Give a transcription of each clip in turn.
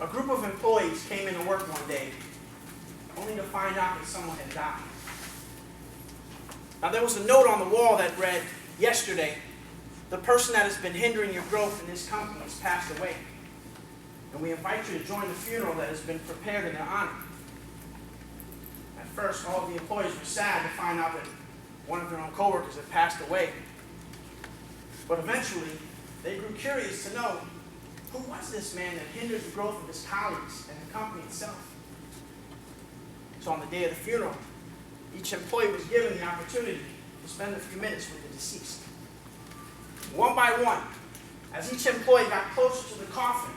A group of employees came into work one day, only to find out that someone had died. Now there was a note on the wall that read, "Yesterday, the person that has been hindering your growth in this company has passed away. And we invite you to join the funeral that has been prepared in their honor." At first, all of the employees were sad to find out that one of their own coworkers had passed away. But eventually, they grew curious to know, who was this man that hindered the growth of his colleagues and the company itself? So on the day of the funeral, each employee was given the opportunity to spend a few minutes with the deceased. One by one, as each employee got closer to the coffin,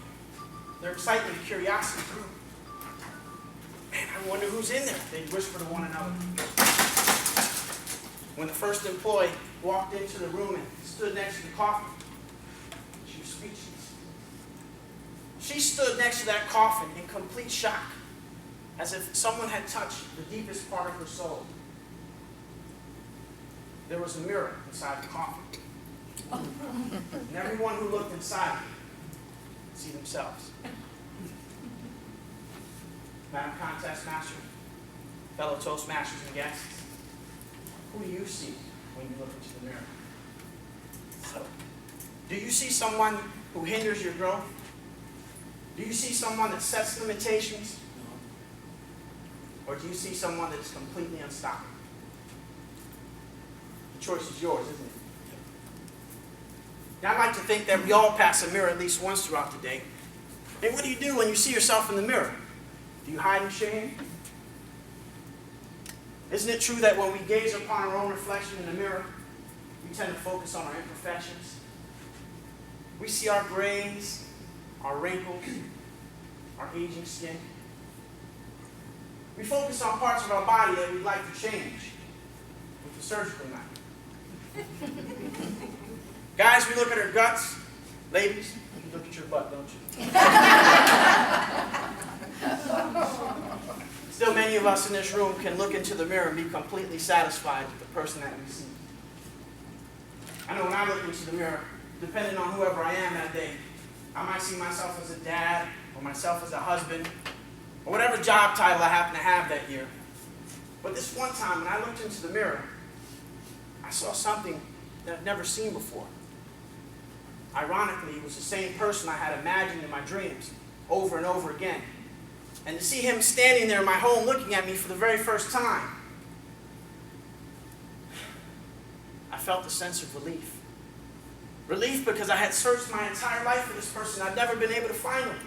their excitement and curiosity grew. "Man, I wonder who's in there," they'd whisper to one another. When the first employee walked into the room and stood next to the coffin, she was speechless. She stood next to that coffin in complete shock, as if someone had touched the deepest part of her soul. There was a mirror inside the coffin. And everyone who looked inside could see themselves. Madam Contest Master, fellow Toastmasters and guests, who do you see when you look into the mirror? So, do you see someone who hinders your growth? Do you see someone that sets limitations? Or do you see someone that is completely unstoppable? The choice is yours, isn't it? Now, I'd like to think that we all pass a mirror at least once throughout the day. And what do you do when you see yourself in the mirror? Do you hide in shame? Isn't it true that when we gaze upon our own reflection in the mirror, we tend to focus on our imperfections? We see our grays, our wrinkles, our aging skin. We focus on parts of our body that we'd like to change with the surgical knife. Guys, we look at our guts. Ladies, you look at your butt, don't you? Still, many of us in this room can look into the mirror and be completely satisfied with the person that we see. I know when I look into the mirror, depending on whoever I am that day, I might see myself as a dad, or myself as a husband, or whatever job title I happen to have that year. But this one time, when I looked into the mirror, I saw something that I'd never seen before. Ironically, it was the same person I had imagined in my dreams over and over again. And to see him standing there in my home looking at me for the very first time, I felt a sense of relief. Relief because I had searched my entire life for this person. I'd never been able to find him.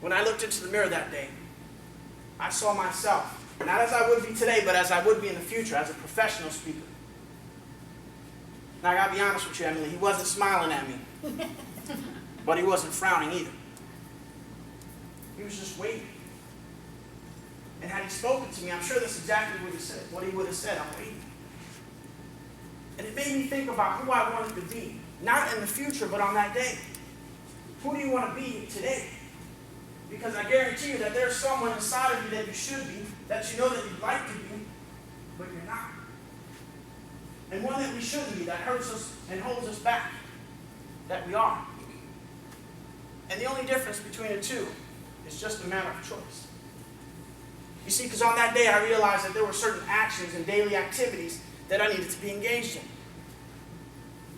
When I looked into the mirror that day, I saw myself, not as I would be today, but as I would be in the future, as a professional speaker. Now, I gotta be honest with you, Emily, he wasn't smiling at me, but he wasn't frowning either. He was just waiting. And had he spoken to me, I'm sure that's exactly what he would have said. "I'm waiting." And it made me think about who I wanted to be, not in the future, but on that day. Who do you want to be today? Because I guarantee you that there's someone inside of you that you should be, that you know that you'd like to be, but you're not. And one that we shouldn't be, that hurts us and holds us back, that we are. And the only difference between the two is just a matter of choice. You see, because on that day I realized that there were certain actions and daily activities that I needed to be engaged in.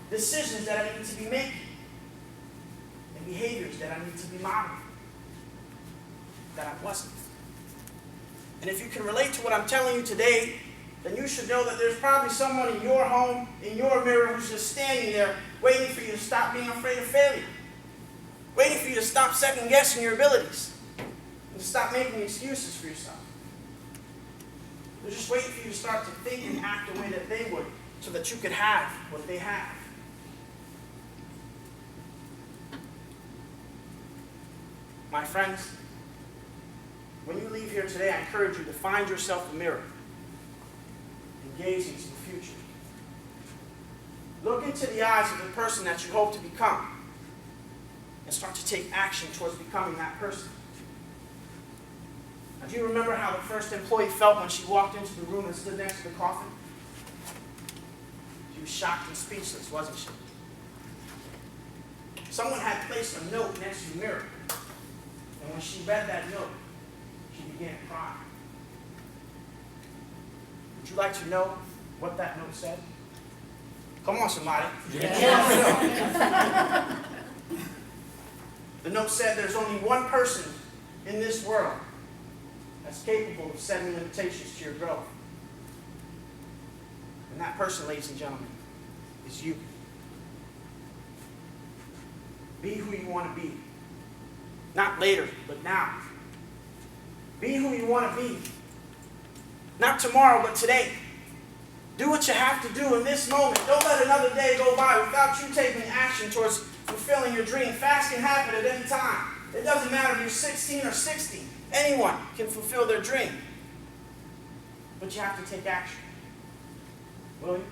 Decisions that I needed to be making. And behaviors that I needed to be modeling. That I wasn't. And if you can relate to what I'm telling you today, then you should know that there's probably someone in your home, in your mirror, who's just standing there waiting for you to stop being afraid of failure. Waiting for you to stop second-guessing your abilities. And to stop making excuses for yourself. They're just waiting for you to start to think and act the way that they would, so that you could have what they have. My friends, when you leave here today, I encourage you to find yourself a mirror and gaze into the future. Look into the eyes of the person that you hope to become and start to take action towards becoming that person. Now, do you remember how the first employee felt when she walked into the room and stood next to the coffin? She was shocked and speechless, wasn't she? Someone had placed a note next to the mirror. And when she read that note, she began crying. Would you like to know what that note said? Come on, somebody. Yeah. The note said there's only one person in this world that's capable of setting limitations to your growth. And that person, ladies and gentlemen, is you. Be who you want to be. Not later, but now. Be who you want to be. Not tomorrow, but today. Do what you have to do in this moment. Don't let another day go by without you taking action towards fulfilling your dream. Fast can happen at any time. It doesn't matter if you're 16 or 60. Anyone can fulfill their dream. But you have to take action. Will you?